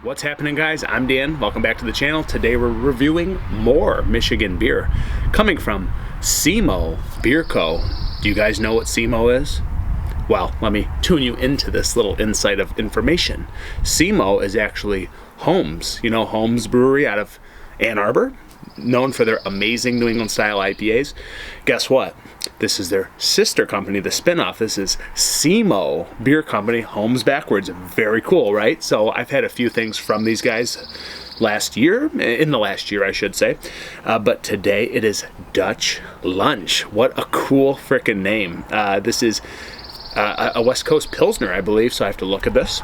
What's happening, guys? I'm Dan. Welcome back to the channel. Today we're reviewing more Michigan beer coming from Semoh Beer Co. Do you guys know what Semoh is? Well, let me tune you into this little insight of information. Semoh is actually Holmes. You know Holmes Brewery out of Ann Arbor? Known for their amazing New England style IPAs. Guess what? This is their sister company, the spinoff. This is Semoh Beer Company, Holmes backwards. Very cool, right? So I've had a few things from these guys in the last year, I should say. But today it is Dutch Lunch. What a cool freaking name. This is a West Coast Pilsner, I believe, so I have to look at this.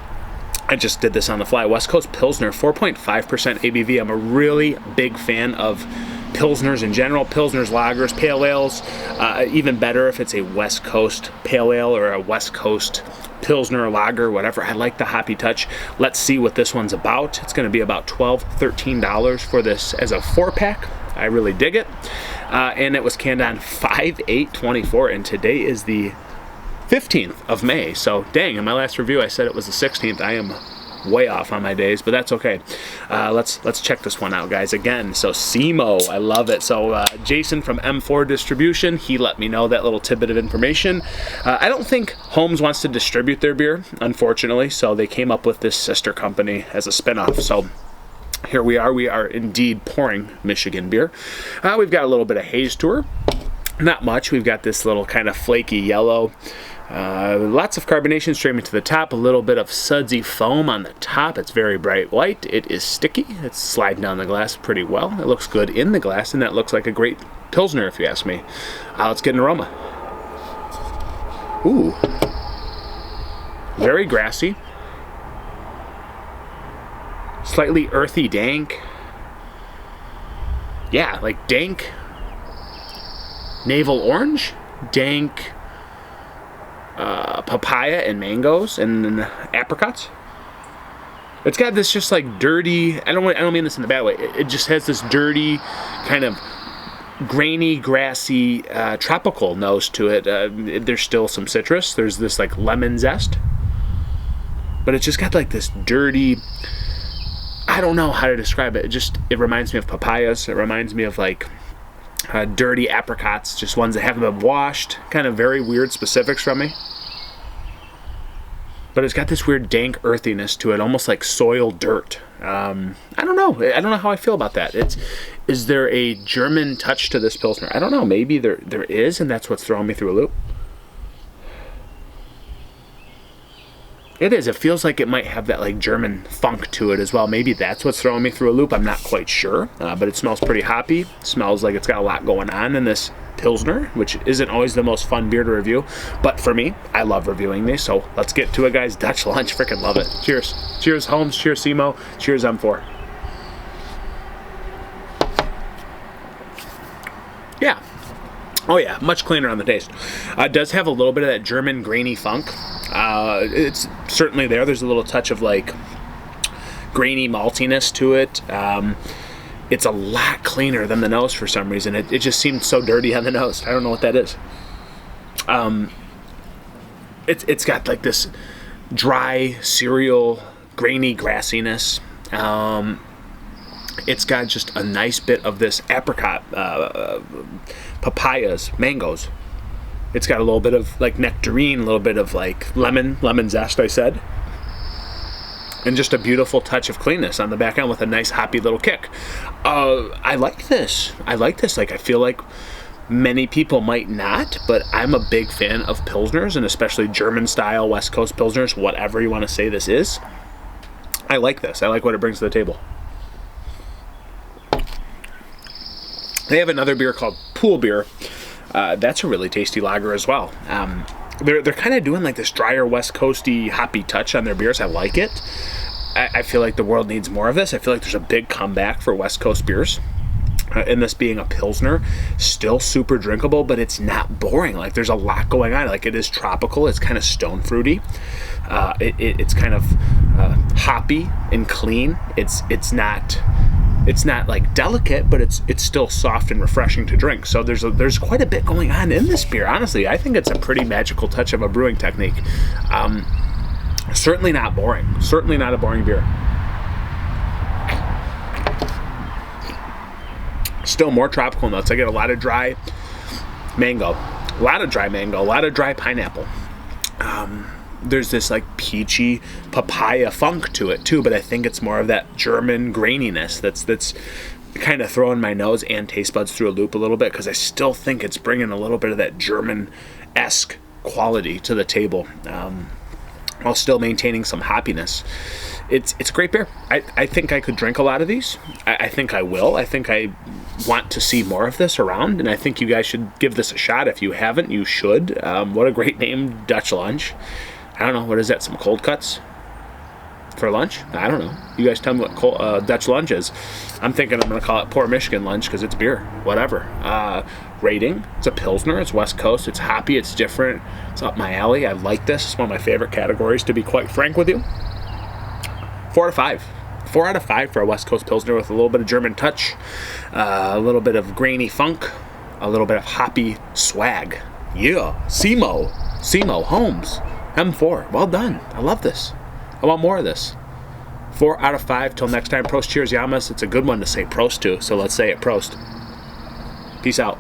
I just did this on the fly. West Coast Pilsner, 4.5% ABV. I'm a really big fan of Pilsners in general. Pilsners, lagers, pale ales. Even better if it's a West Coast pale ale or a West Coast Pilsner, lager, whatever. I like the hoppy touch. Let's see what this one's about. It's going to be about $12, $13 for this as a 4-pack. I really dig it. And it was canned on 5/8/24, and today is the 15th of May. So dang, in my last review I said it was the 16th. I am way off on my days, but that's okay. Let's check this one out, guys. Again, so Semoh, I love it. So Jason from M4 Distribution, he let me know that little tidbit of information. I don't think Holmes wants to distribute their beer, unfortunately, so they came up with this sister company as a spinoff. So here we are indeed pouring Michigan beer. We've got a little bit of haze to her. Not much. We've got this little kind of flaky yellow. Lots of carbonation streaming to the top, a little bit of sudsy foam on the top. It's very bright white. It is sticky. It's sliding down the glass pretty well. It looks good in the glass, and that looks like a great Pilsner if you ask me. Let's get an aroma. Ooh. Very grassy. Slightly earthy, dank. Yeah, like dank navel orange, dank papaya and mangoes and apricots. It's got this just like dirty, I don't mean this in a bad way, it just has this dirty kind of grainy, grassy, tropical nose to it. There's still some citrus. There's this like lemon zest, but it's just got like this dirty, I don't know how to describe it. It reminds me of papayas. It reminds me of like dirty apricots, just ones that haven't been washed. Kind of very weird specifics from me. But it's got this weird dank earthiness to it, almost like soil dirt. I don't know how I feel about that. Is there a German touch to this Pilsner? I don't know. Maybe there is, and that's what's throwing me through a loop. It is. It feels like it might have that like German funk to it as well. Maybe that's what's throwing me through a loop. I'm not quite sure, but it smells pretty hoppy. It smells like it's got a lot going on in this Pilsner, which isn't always the most fun beer to review. But for me, I love reviewing these. So let's get to it, guys. Dutch Lunch, freaking love it. Cheers. Cheers, Holmes. Cheers, Semoh. Cheers, M4. Yeah. Oh yeah, much cleaner on the taste. It does have a little bit of that German grainy funk. It's certainly there. There's a little touch of like grainy maltiness to it. It's a lot cleaner than the nose for some reason. It just seemed so dirty on the nose. I don't know what that is. It's got like this dry cereal grainy grassiness. It's got just a nice bit of this apricot, papayas, mangoes. It's got a little bit of like nectarine, a little bit of like lemon zest, I said. And just a beautiful touch of cleanness on the back end with a nice hoppy little kick. I like this. Like, I feel like many people might not, but I'm a big fan of Pilsners, and especially German style West Coast Pilsners, whatever you want to say this is. I like this. I like what it brings to the table. They have another beer called Pool Beer. That's a really tasty lager as well. They're kind of doing like this drier West Coasty hoppy touch on their beers. I like it. I feel like the world needs more of this. I feel like there's a big comeback for West Coast beers. And this being a Pilsner, still super drinkable, but it's not boring. Like, there's a lot going on. Like, it is tropical. It's kind of stone fruity. It's kind of hoppy and clean. It's not like delicate, but it's still soft and refreshing to drink. So there's quite a bit going on in this beer. Honestly, I think it's a pretty magical touch of a brewing technique. Certainly not boring. Certainly not a boring beer. Still more tropical notes. I get a lot of dry mango, a lot of dry pineapple. There's this like peachy papaya funk to it too, but I think it's more of that German graininess that's kind of throwing my nose and taste buds through a loop a little bit, because I still think it's bringing a little bit of that German-esque quality to the table, while still maintaining some hoppiness. It's a great beer. I think I could drink a lot of these. I think I will. I think I want to see more of this around, and I think you guys should give this a shot. If you haven't, you should. What a great name, Dutch Lunch. I don't know, what is that, some cold cuts for lunch? I don't know. You guys tell me what Dutch Lunch is. I'm thinking I'm going to call it Poor Michigan Lunch because it's beer. Whatever. Rating, it's a Pilsner. It's West Coast. It's hoppy. It's different. It's up my alley. I like this. It's one of my favorite categories, to be quite frank with you. 4 out of 5. 4 out of 5 for a West Coast Pilsner with a little bit of German touch, a little bit of grainy funk, a little bit of hoppy swag. Yeah. Semoh, Holmes, M4. Well done. I love this. I want more of this. 4 out of 5. Till next time, Prost, cheers, Yamas. It's a good one to say Prost to, so let's say it Prost. Peace out.